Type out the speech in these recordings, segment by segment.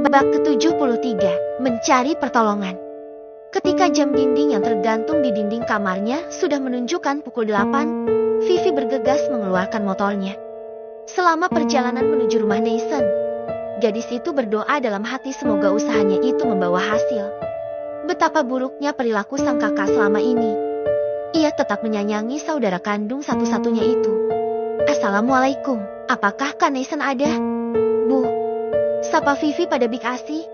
Bab ke-73, mencari pertolongan. Ketika jam dinding yang tergantung di dinding kamarnya sudah menunjukkan pukul 8, Vivi bergegas mengeluarkan motornya. Selama perjalanan menuju rumah Nathan, gadis itu berdoa dalam hati semoga usahanya itu membawa hasil. Betapa buruknya perilaku sang kakak selama ini. Ia tetap menyayangi saudara kandung satu-satunya itu. Assalamualaikum, apakah Kak Nathan ada? Bu, sapa Vivi pada Big Asi,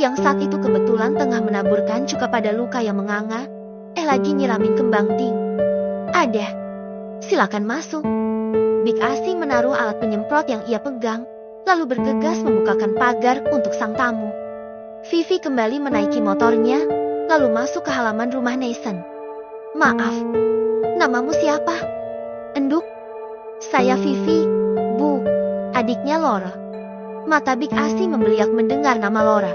yang saat itu kebetulan tengah menaburkan cuka pada luka yang menganga, lagi nyiramin kembang ting. Ada. Silakan masuk. Big Asi menaruh alat penyemprot yang ia pegang, lalu bergegas membukakan pagar untuk sang tamu. Vivi kembali menaiki motornya, lalu masuk ke halaman rumah Nathan. Maaf, namamu siapa? Enduk. Saya Vivi, Bu, adiknya Laura. Mata Big Asi membeliak mendengar nama Laura.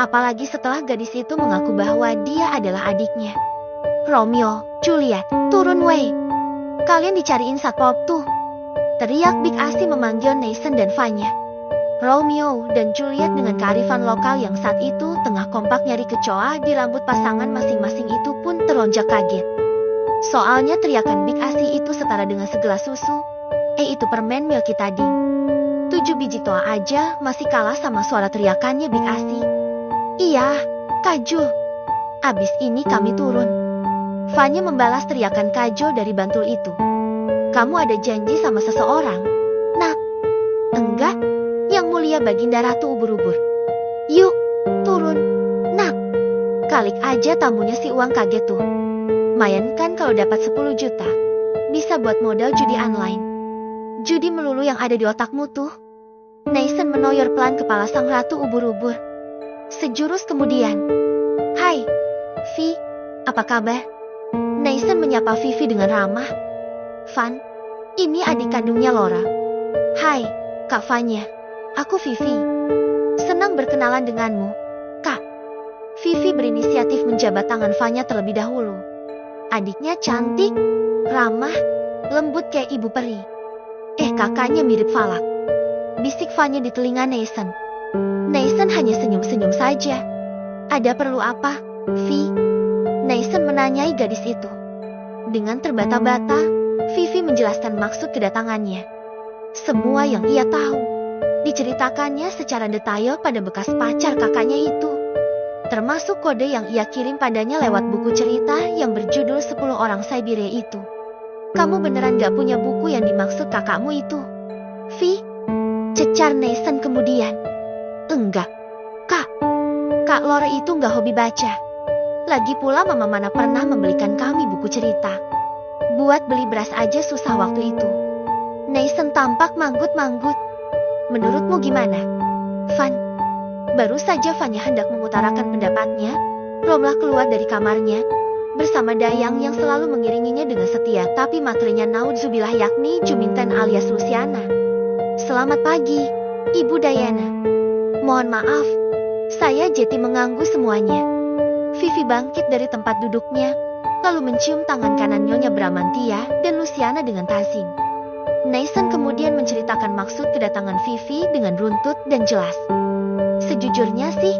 Apalagi setelah gadis itu mengaku bahwa dia adalah adiknya. Romeo, Juliet, turun weh. Kalian dicariin satpol tuh. Teriak Big Asi memanggil Nathan dan Vanya. Romeo dan Juliet dengan kearifan lokal yang saat itu tengah kompak nyari kecoa di rambut pasangan masing-masing itu pun teronjak kaget. Soalnya teriakan Big Asi itu setara dengan segelas susu. Itu permen milky tadi. 7 biji toa aja masih kalah sama suara teriakannya Big Asi. Iya, Kajul. Abis ini kami turun. Vanya membalas teriakan Kajul dari bantul itu. Kamu ada janji sama seseorang? Nak. Enggak, yang mulia Baginda Ratu ubur-ubur. Yuk, turun. Nak. Kalik aja tamunya si uang kaget tuh. Mayan kan kalau dapat 10 juta. Bisa buat modal judi online. Judi melulu yang ada di otakmu tuh. Nathan menoyor pelan kepala sang ratu ubur-ubur. Sejurus kemudian. Hai, Vi, apa kabar? Nathan menyapa Vivi dengan ramah. Van, ini adik kandungnya Laura. Hai, Kak Vanya. Aku Vivi. Senang berkenalan denganmu, Kak. Vivi berinisiatif menjabat tangan Vanya terlebih dahulu. Adiknya cantik, ramah, lembut kayak ibu peri. Kakaknya mirip Falak. Bisik Vanya di telinga Nathan. Nathan hanya senyum-senyum saja. Ada perlu apa, Vi? Nathan menanyai gadis itu. Dengan terbata-bata, Vivi menjelaskan maksud kedatangannya. Semua yang ia tahu diceritakannya secara detail pada bekas pacar kakaknya itu. Termasuk kode yang ia kirim padanya lewat buku cerita yang berjudul 10 Orang Siberia itu. Kamu beneran gak punya buku yang dimaksud kakakmu itu? Vi? Cecar Nathan kemudian. Enggak. Kak Laura itu gak hobi baca. Lagi pula mama mana pernah membelikan kami buku cerita. Buat beli beras aja susah waktu itu. Nathan tampak manggut-manggut. Menurutmu gimana, Van? Baru saja Vanya hendak mengutarakan pendapatnya, Romlah keluar dari kamarnya, bersama Dayang yang selalu mengiringinya dengan setia tapi materinya naudzubillah yakni Juminten alias Luciana. Selamat pagi, Ibu Diana. Mohon maaf, saya jadi mengganggu semuanya. Vivi bangkit dari tempat duduknya, lalu mencium tangan kanan Nyonya Bramantia dan Luciana dengan tazim. Nathan kemudian menceritakan maksud kedatangan Vivi dengan runtut dan jelas. Sejujurnya sih,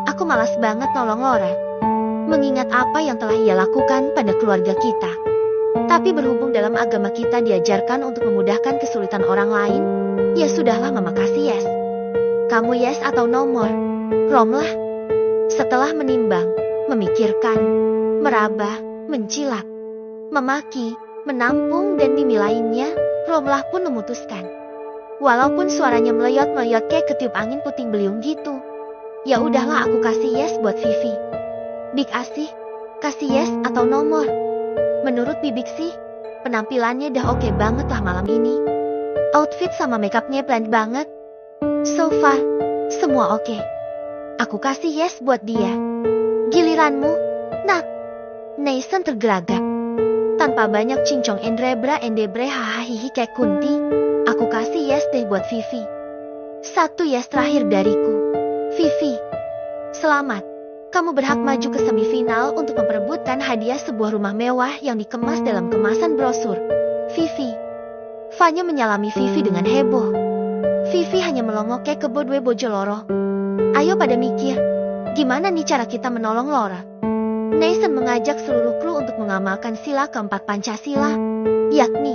aku malas banget nolong Laura. Mengingat apa yang telah ia lakukan pada keluarga kita. Tapi berhubung dalam agama kita diajarkan untuk memudahkan kesulitan orang lain, ya sudahlah mama kasih yes. Kamu yes atau no more? Romlah. Setelah menimbang, memikirkan, meraba, mencilat, memaki, menampung dan dimilainya, Romlah pun memutuskan. Walaupun suaranya meleyot-meleyot kayak ketiup angin puting beliung gitu. Ya udahlah aku kasih yes buat Vivi. Big Asi, kasih yes atau no more? Menurut Bibik sih, penampilannya dah oke banget lah malam ini. Outfit sama makeupnya blend banget. So far, semua oke. Aku kasih yes buat dia. Giliranmu, Nak. Nathan tergeragak. Tanpa banyak cincong endebre hahaha kayak Kunti, aku kasih yes deh buat Vivi. 1 yes terakhir dariku. Vivi, selamat. Kamu berhak maju ke semifinal untuk memperebutkan hadiah sebuah rumah mewah yang dikemas dalam kemasan brosur. Vivi. Vanya menyalami Vivi dengan heboh. Vivi hanya melongo kayak kebo dwe bojoloro. Ayo pada mikir, gimana nih cara kita menolong Laura? Nathan mengajak seluruh kru untuk mengamalkan sila keempat Pancasila, yakni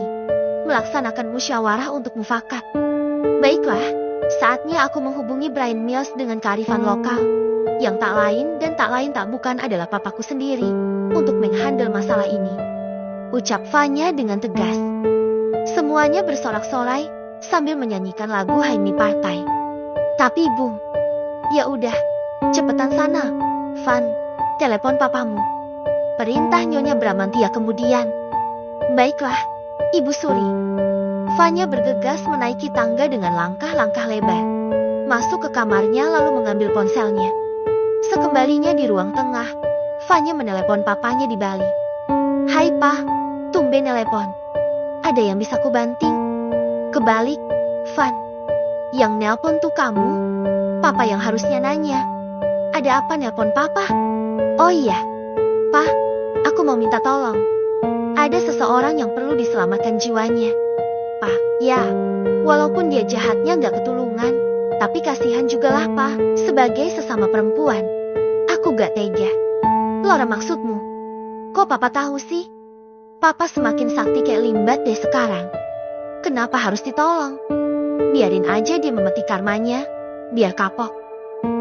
melaksanakan musyawarah untuk mufakat. Baiklah, saatnya aku menghubungi Brian Mills dengan kearifan lokal, yang tak lain tak bukan adalah papaku sendiri, untuk menghandle masalah ini. Ucap Vanya dengan tegas. Semuanya bersorak-sorai sambil menyanyikan lagu Haimi Partai. Tapi Bung, ya udah, cepetan sana, Van, telepon papamu. Perintah Nyonya Bramantia kemudian. Baiklah, Ibu Suri. Vanya bergegas menaiki tangga dengan langkah-langkah lebar. Masuk ke kamarnya lalu mengambil ponselnya. Sekembalinya di ruang tengah, Vanya menelepon papanya di Bali. Hai Pa, tumben telepon. Ada yang bisa kubanting? Kebalik, Van. Yang nelpon tuh kamu? Papa yang harusnya nanya. Ada apa nelpon Papa? Oh iya, Pa, aku mau minta tolong. Ada seseorang yang perlu diselamatkan jiwanya. Pa, ya, walaupun dia jahatnya gak ketulungan, tapi kasihan juga lah Pa, sebagai sesama perempuan. Aku gak tega. Laura maksudmu? Kok Papa tahu sih? Papa semakin sakti kayak limbat deh sekarang. Kenapa harus ditolong? Biarin aja dia memetik karmanya, biar kapok.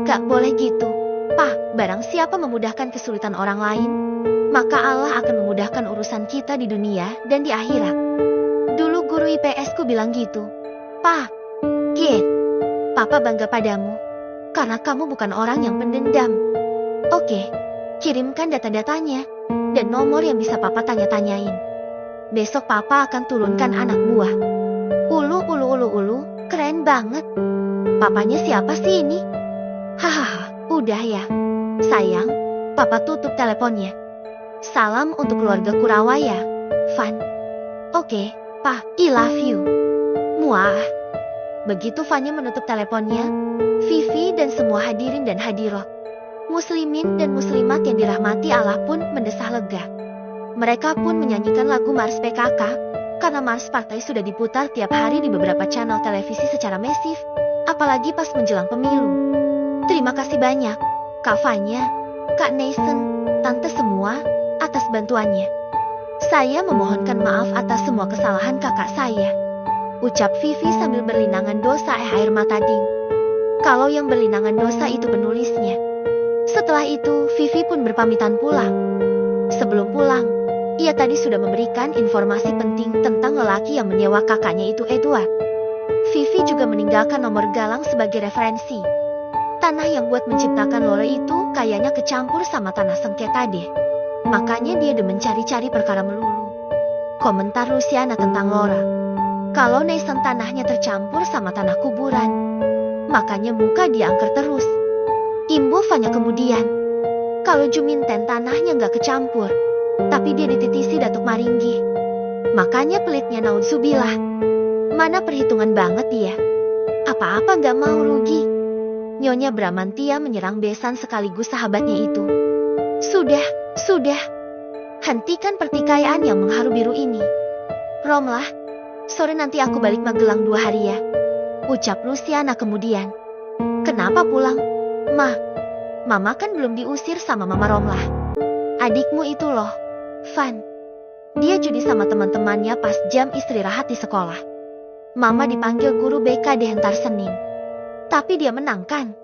Gak boleh gitu. Pa, barang siapa memudahkan kesulitan orang lain, maka Allah akan memudahkan urusan kita di dunia dan di akhirat. Dulu guru IPS ku bilang gitu. Pa, Kid, Papa bangga padamu, karena kamu bukan orang yang pendendam. Oke, kirimkan data-datanya dan nomor yang bisa Papa tanya-tanyain. Besok Papa akan turunkan anak buah. Ulu, keren banget. Papanya siapa sih ini? Hahaha, udah ya. Sayang, Papa tutup teleponnya. Salam untuk keluarga Kurawa ya, Van. Oke, Pa, I love you. Muah. Begitu Vanya menutup teleponnya, Vivi dan semua hadirin dan hadirat, muslimin dan muslimat yang dirahmati Allah pun mendesah lega. Mereka pun menyanyikan lagu Mars PKK, karena Mars Partai sudah diputar tiap hari di beberapa channel televisi secara masif, apalagi pas menjelang pemilu. Terima kasih banyak, Kak Vanya, Kak Nathan, Tante semua, atas bantuannya. Saya memohonkan maaf atas semua kesalahan kakak saya. Ucap Vivi sambil berlinangan dosa air mata ding. Kalau yang berlinangan dosa itu penulisnya. Setelah itu, Vivi pun berpamitan pulang. Sebelum pulang, ia tadi sudah memberikan informasi penting tentang lelaki yang menyewa kakaknya itu Edward. Vivi juga meninggalkan nomor Galang sebagai referensi. Tanah yang buat menciptakan Laura itu kayaknya kecampur sama tanah sengketa deh. Makanya dia demen cari-cari perkara melulu. Komentar Luciana tentang Laura. Kalau Nathan tanahnya tercampur sama tanah kuburan, makanya muka dia angker terus. Imbu Vanya kemudian. Kalau Juminten tanahnya nggak kecampur, tapi dia dititisi Datuk Maringgi. Makanya pelitnya naudzubillah. Mana perhitungan banget dia. Apa-apa nggak mau rugi. Nyonya Bramantia menyerang besan sekaligus sahabatnya itu. Sudah. Hentikan pertikaian yang mengharu biru ini. Romlah, sore nanti aku balik Magelang 2 hari ya. Ucap Luciana kemudian. Kenapa pulang? Mama kan belum diusir sama Mama Romlah. Adikmu itu loh, Van. Dia judi sama teman-temannya pas jam istirahat di sekolah. Mama dipanggil guru BK di Hentar Senin. Tapi dia menang kan?